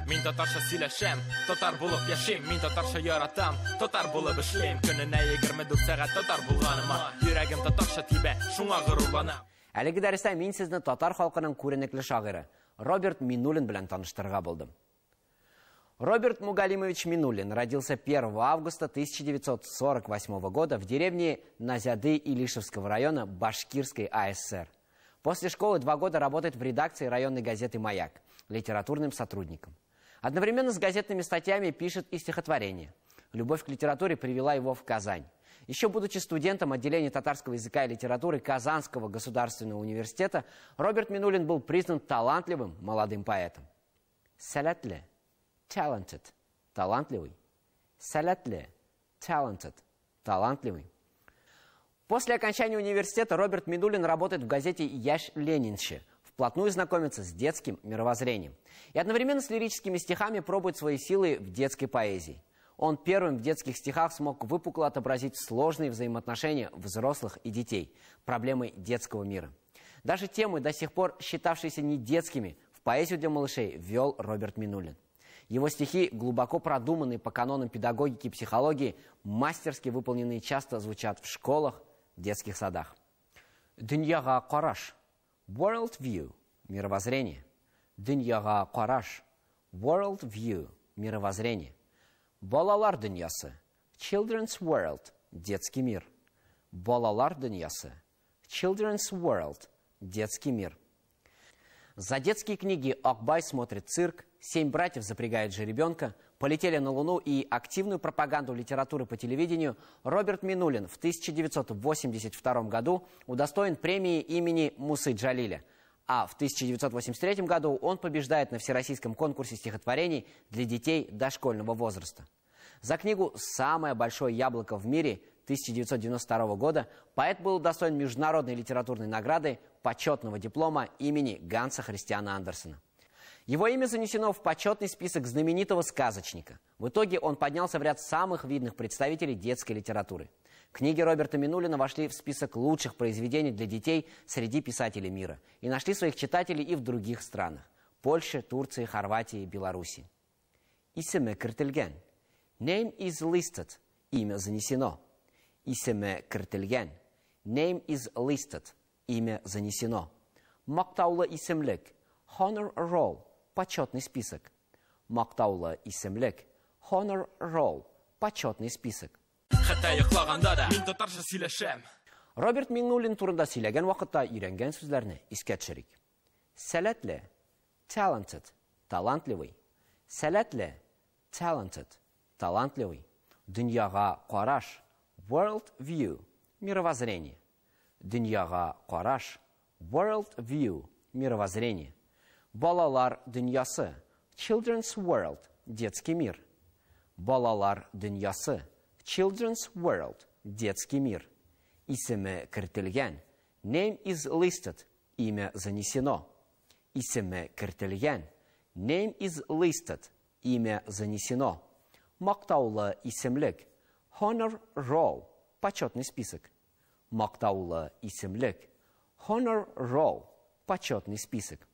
Мин татарча сөйләшәм, татар булып яшим. Мин татарча яратам, татар булып эшлим. Көненә 24 сәгать татар булганыма, йөрәгем татарча тибә, шуңа горурланам. Әлеге дәрестә мин сезне татар халкының күренекле шагыйре Роберт Миннуллин белән таныштырырга булдым. Роберт Мугалимович Миннуллин родился 1 августа 1948 года в деревне Назяды Илишевского района Башкирской АССР. После школы 2 года работает в редакции районной газеты «Маяк» литературным сотрудником. Одновременно с газетными статьями пишет и стихотворения. Любовь к литературе привела его в Казань. Еще будучи студентом отделения татарского языка и литературы Казанского государственного университета, Роберт Миннуллин был признан талантливым молодым поэтом. Сәләтле, talented, талантливый. Сәләтле, talented, талантливый. После окончания университета Роберт Миннуллин работает в газете «Яш Ленинши», вплотную знакомится с детским мировоззрением и одновременно с лирическими стихами пробует свои силы в детской поэзии. Он первым в детских стихах смог выпукло отобразить сложные взаимоотношения взрослых и детей, проблемы детского мира. Даже темы, до сих пор считавшиеся не детскими, в поэзию для малышей ввел Роберт Миннуллин. Его стихи, глубоко продуманные по канонам педагогики и психологии, мастерски выполненные, часто звучат в школах, детских садах. Дөньяга караш, world view, мировоззрение. Дөньяга караш, world view, мировоззрение. Балалар дөньясы, children's world, детский мир. Балалар дөньясы, children's world, детский мир. За детские книги Акбай смотрит цирк, 7 братьев запрягают жеребенка, полетели на Луну и активную пропаганду литературы по телевидению Роберт Миннуллин в 1982 году удостоен премии имени Мусы Джалиля, а в 1983 году он побеждает на всероссийском конкурсе стихотворений для детей дошкольного возраста. За книгу «Самое большое яблоко в мире» 1992 года поэт был удостоен международной литературной награды почетного диплома имени Ганса Христиана Андерсена. Его имя занесено в почетный список знаменитого сказочника. В итоге он поднялся в ряд самых видных представителей детской литературы. Книги Роберта Миннуллина вошли в список лучших произведений для детей среди писателей мира и нашли своих читателей и в других странах – Польше, Турции, Хорватии, Беларуси. Исеме кертелген. Name is listed. Имя занесено. Исеме кертелген. Name is listed. Имя занесено. Мактаулы исемлек. Honor roll. Почетный список. Мактаулы исемлек. Honor roll. Почетный список. Роберт Миннуллин турында сөйләгән вакытта өйрәнгән сүзләрне искә төшерик. Сәләтле, talented, талантливый. Сәләтле, talented, талантливый. Дөньяга караш, world view, мировоззрение. Дөньяга караш, world view, мировоззрение. Балалар дөньясы, children's world, детский мир. Балалар дөньясы, children's world, детский мир. Исеме кертелгән, name is listed, имя занесено. Исеме кертелгән, name is listed, имя занесено. Мактаулы исемлек, honor roll, почетный список. Мактаулы исемлек, honor roll, почетный список.